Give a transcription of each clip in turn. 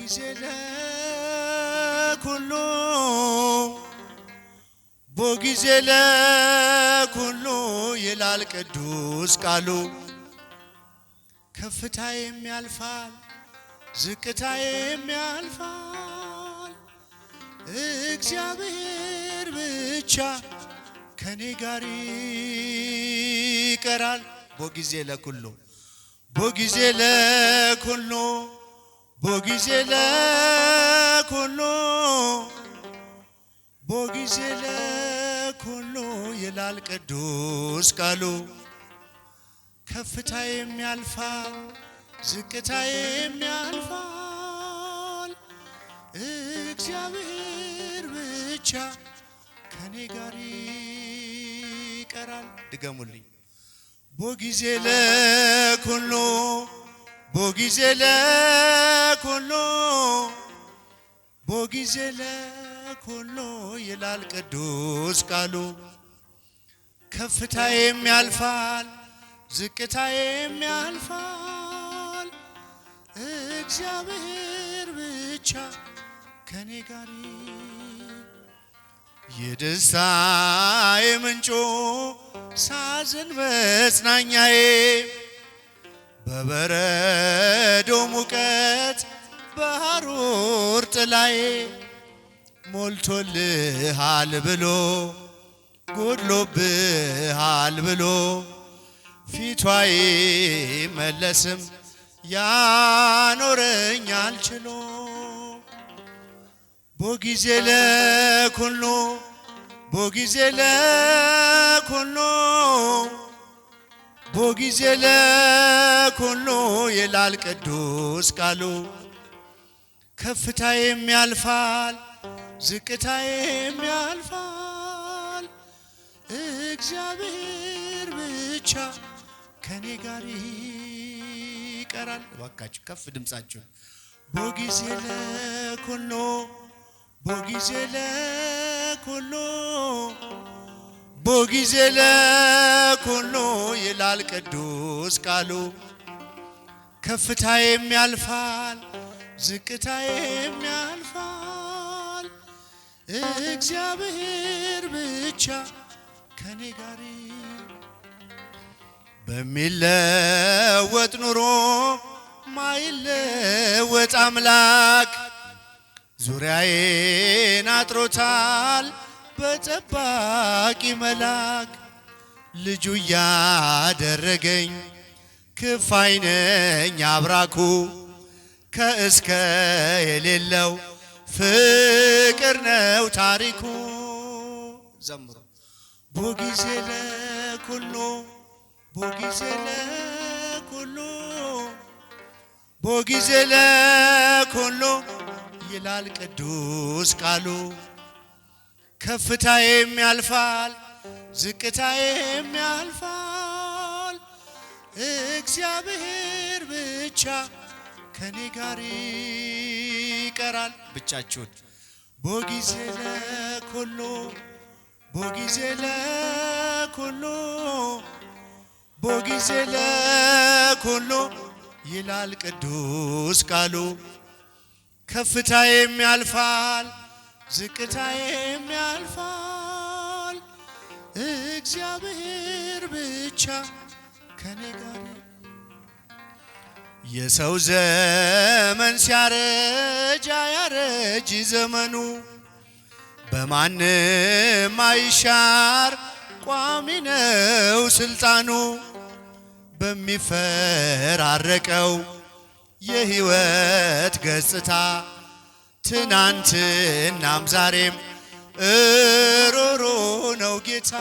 ቦጊዜ ለኩሉ ቦጊዜ ለኩሉ ይላል ቅዱስ ቃሉ። ከፍታዬም ያልፋል ዝቅታዬም ያልፋል እግዚአብሔር ብቻ ከኔ ጋር ይቀራል። ቦጊዜ ለኩሉ ቦጊዜ ለኩሉ ቦጊዜ ለኩሉ ቦጊዜ ለኩሉ ይላል ቅዱስ ቃሉ። ከፍታዬም ያልፋል ዝቅታዬም ያልፋል እግዚአብሔር ብቻ ከኔ ጋር ይቀራል። ድገሙልኝ። ቦጊዜ ለኩሉ ቦጊዜ ለኩሉ ቦጊዜ ለኩሉ ይላል ቅዱስ ቃሉ። ከፍታዬም ያልፋል ዝቅታዬም ያልፋል እግዚአብሔር ብቻ ከኔ ጋር የደስታዬ ምንጩ ሳዝን መጽናኛዬ በበረዶ ሙቀት በሐሩር ጥላዬ ሞልቶልሃል ብሎ ጎድሎብሃል ብሎ ፊቷ አይመለስም ያኖረኛል ችሎ። ቦጊዜ ለኩሉ ቦጊዜ ለኩሉ ቦጊዜ ለኩሉ ይላል ቅዱስ ቃሉ። ከፍታዬም ያልፋል ዝቅታዬም ያልፋል እግዚአብሔር ብቻ ከኔ ጋር ይቀራል። እባካችሁ ከፍ ድምጻችሁን። ቦጊዜ ለኩሉ ቦጊዜ ለኩሉ ቦጊዜ ለኩሉ ይላል ቅዱስ ቃሉ። ከፍታዬም ያልፋል ዝቅታዬም ያልፋል እግዚአብሔር ብቻ ከኔ ጋር በሚለወጥ ኑሮ ማይለወጥ አምላክ ዙሪያዬን አጥሮታል በጠባቂ መልአክ። ልጁ ያደረገኝ ክፋይ ነኝ አብራኩ ከእስከ የሌለው ፍቅር ነው ታሪኩ። ዘምሩ። ቦጊዜ ለኩሉ ቦጊዜ ለኩሉ ቦጊዜ ለኩሉ ይላል ቅዱስ ቃሉ። ከፍታዬም ያልፋል ዝቅታዬም ያልፋል እግዚአብሔር ብቻ ከኔ ጋር ይቀራል። ብቻችሁን። ቦጊዜ ለኩሉ ቦጊዜ ለኩሉ ቦጊዜ ለኩሉ ይላል ቅዱስ ቃሉ። ከፍታዬም ያልፋል ዝቅታዬም ያልፋል እግዚአብሔር ብቻ ከኔ ጋር። የሰው ዘመን ሲያረጅ አያረጅ ዘመኑ በማንም አይሻር ቋሚ ነው ስልጣኑ። በሚፈራረቀው የሕይወት ገጽታ ትናንትናም ዛሬም እሮሮ ነው ጌታ።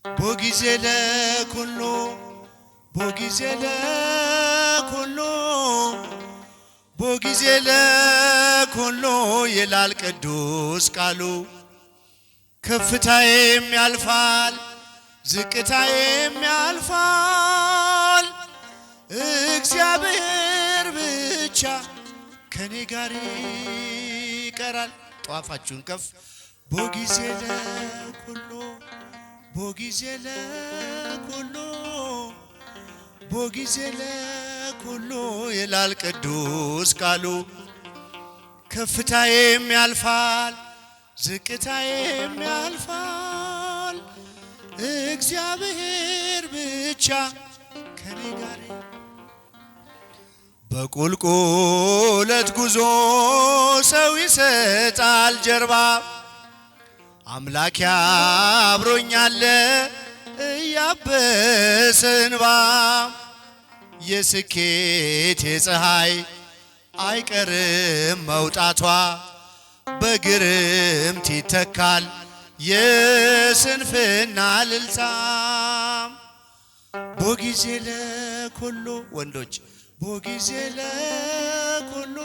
ቦጊዜ ለኩሉ ቦጊዜ ለኩሉ ቦጊዜ ለኩሉ ይላል ቅዱስ ቃሉ። ከፍታዬም ያልፋል ዝቅታዬም ያልፋል እግዚአብሔር ብቻ ከኔ ጋር ይቀራል። ጧፋችሁን ከፍ። ቦጊዜ ለኩሉ ቦጊዜ ለኩሉ ቦጊዜ ኩሉ ይላል ቅዱስ ቃሉ። ከፍታዬም ያልፋል ዝቅታዬም ያልፋል እግዚአብሔር ብቻ ከኔ ጋር። በቁልቁለት ጉዞ ሰው ይሰጣል ጀርባ አምላክ አብሮኛል እያበሰ እንባ። የስኬት የፀሐይ አይቀርም መውጣቷ በግርምት ይተካል የስንፍና እልልታ። ቦጊዜ ለኩሉ ወንዶች ቦጊዜ ለኩሉ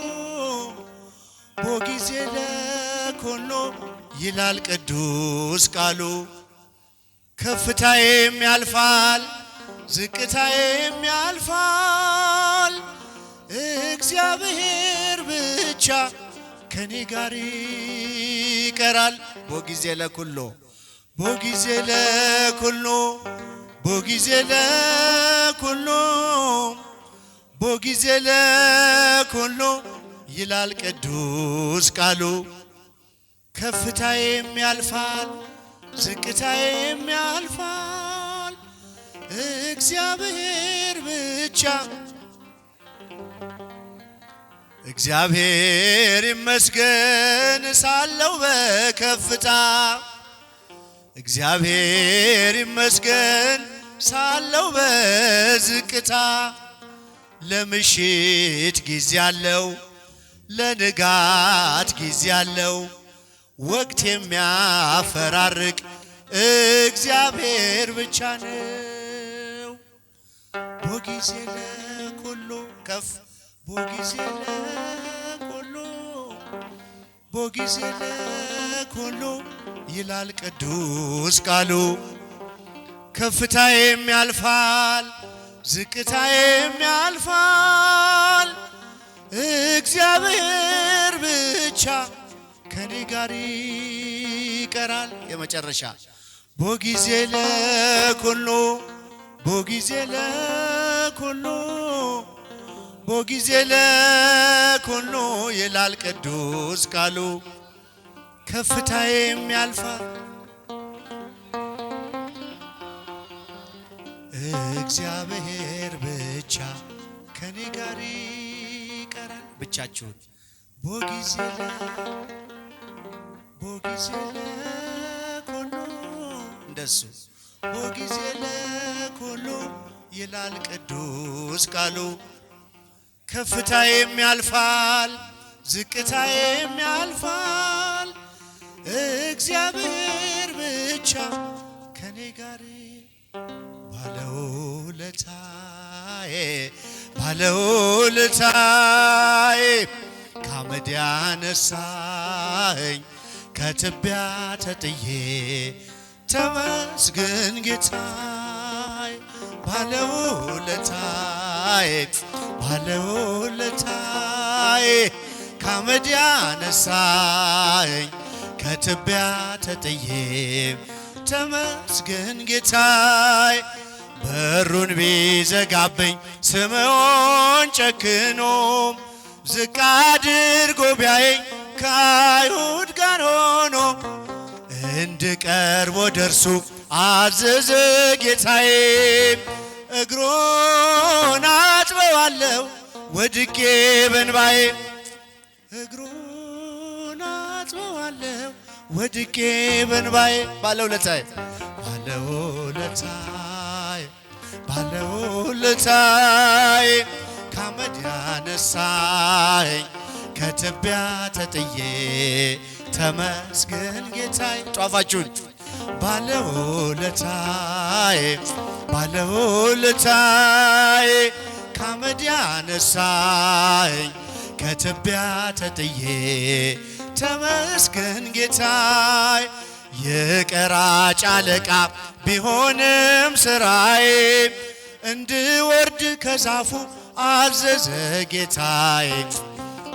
ቦጊዜ ለኩሉ ይላል ቅዱስ ቃሉ። ከፍታዬም ያልፋል ዝቅታዬም ያልፋል እግዚአብሔር ብቻ ከኔ ጋር ይቀራል። ቦጊዜ ለኩሉ ቦጊዜ ለኩሉ ቦጊዜ ለኩሉ ቦጊዜ ለኩሉ ይላል ቅዱስ ቃሉ። ከፍታዬም ያልፋል ዝቅታዬም ያልፋል እግዚአብሔር ብቻ። እግዚአብሔር ይመስገን ሳለው በከፍታ እግዚአብሔር ይመስገን ሳለው በዝቅታ። ለምሽት ጊዜ አለው ለንጋት ጊዜ አለው ወቅት የሚያፈራርቅ እግዚአብሔር ብቻ ነው። ቦጊዜ ለኩሉ ከፍ ቦጊዜ ለኩሉ ቦጊዜ ለኩሉ ይላል ቅዱስ ቃሉ። ከፍታዬም ያልፋል ዝቅታዬም ያልፋል እግዚአብሔር ብቻ ከኔ ጋር ይቀራል። የመጨረሻ ቦጊዜ ለኩሉ ቦጊዜ ለኩሉ ቦጊዜ ለኩሉ ይላል ቅዱስ ቃሉ። ከፍታዬም ያልፋል እግዚአብሔር ብቻ ከኔ ጋር ይቀራል። ብቻችሁን ቦጊዜ ለኩሉ እንደሱ ቦጊዜ ለኩሉ ይላል ቅዱስ ቃሉ። ከፍታዬም ያልፋል ዝቅታዬም ያልፋል እግዚአብሔር ብቻ ከኔ ጋር። ባለውለታዬ ባለውለታዬ ከአመድ ያነሳኸኝ ከትቢያ ተጥዬ ተመስገን ጌታዬ። ባለውለታዬ ባለውለታዬ ከአመድ ያነሳኸኝ ከትቢያ ተጥዬ ተመስገን ጌታዬ። በሩን ቢዘጋብኝ ስምዖን ጨክኖ ዝቅ አድርጎ ቢያየኝ ከአይሁድ ጋር ሆኖ እንድቀርብ ወደ እርሱ አዘዘ ጌታዬ። እግሩን አጥበዋለሁ ወድቄ በእንባዬ እግሩን አጥበዋለሁ ወድቄ በእንባዬ። ባለውለታዬ ባለውለታዬ ባለውለታዬ ከአመድ ያነሳኸኝ ከትቢያ ተጥዬ ተመስገን ጌታዬ። ጧፋችሁን ባለውለታዬ ባለውለታዬ ከአመድ ያነሳኸኝ ከትቢያ ተጥዬ ተመስገን ጌታዬ። የቀራጭ አለቃ ቢሆንም ስራዬ እንድወርድ ከዛፉ አዘዘ ጌታዬ።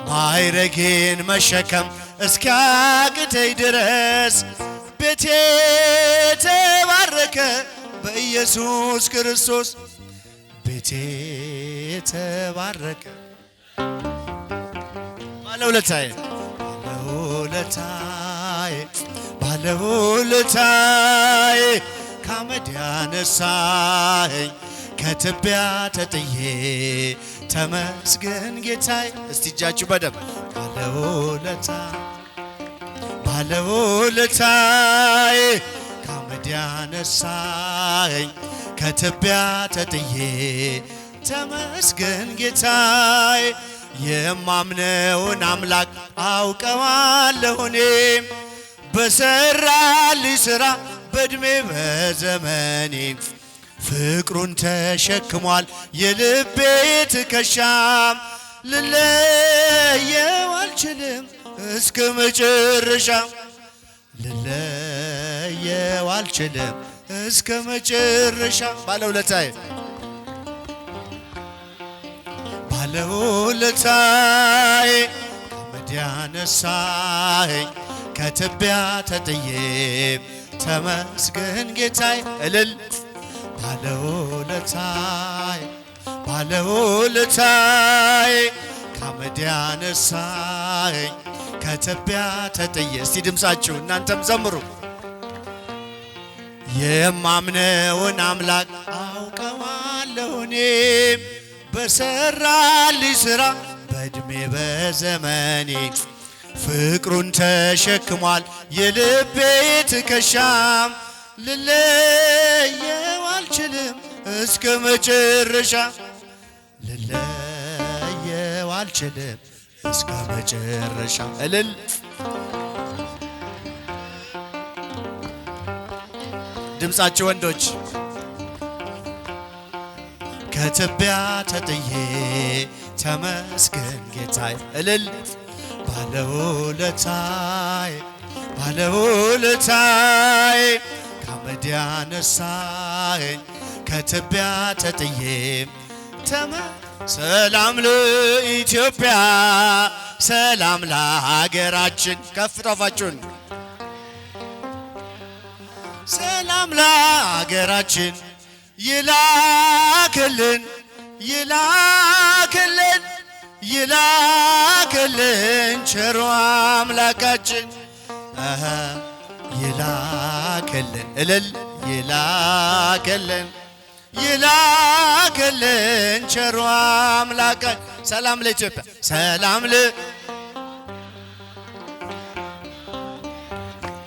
ማይረጌን መሸከም እስኪያቅተኝ ድረስ ቤቴ ተባረከ በኢየሱስ ክርስቶስ ቤቴ የተባረከ ባለውለታዬ ባለውለታዬ ባለውለታዬ ከአመድ ያነሳኸኝ ከትቢያ ተጥዬ ተመስገን ጌታዬ። እስቲ እጃችሁ በደም ባለውለታዬ ከአመድ ያነሳኸኝ ከትቢያ ተጥዬ ተመስገን ጌታዬ። የማምነውን አምላክ አውቀዋለሁ እኔም በሰራልኝ ሥራ በዕድሜ በዘመኔ ፍቅሩን ተሸክሟል የልቤ ትከሻም ልለየው አልችልም እስከ መጨረሻ ልለየው አልችልም እስከ መጨረሻ ባለውለታዬ ባለውለታዬ ከአመድ ያነሳኸኝ ከትቢያ ተጥዬ ተመስገን ጌታዬ። እልል ባለውለታዬ ከአመድ ያነሳኸኝ ከትቢያ ተጥዬ። እስቲ ድምፃችሁ እናንተም ዘምሩ። የማምነውን አምላክ አውቀዋለሁ እኔም በሰራልኝ ሥራ በዕድሜ በዘመኔ ፍቅሩን ተሸክሟል የልቤ ትከሻም ልለየው አልችልም እስከ መጨረሻ ልለየው አልችልም እስከ መጨረሻ። እልል ድምፃችሁ ወንዶች ከትቢያ ተጥዬ ተመስገን ጌታዬ። እልል ባለውለታዬ ከአመድ ያነሳኸኝ ከትቢያ ተጥዬ ሰላም ለኢትዮጵያ ሰላም ለሀገራችን ከፍ ጣፋችሁን ሰላም ለሀገራችን ይላክልን ቸሮ አምላካችን ይላክልን እልል ይላክልን ቸሮ አምላካችን። ሰላም ለኢትዮጵያ ሰላም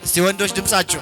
እስቲ ወንዶች ድምፃችሁ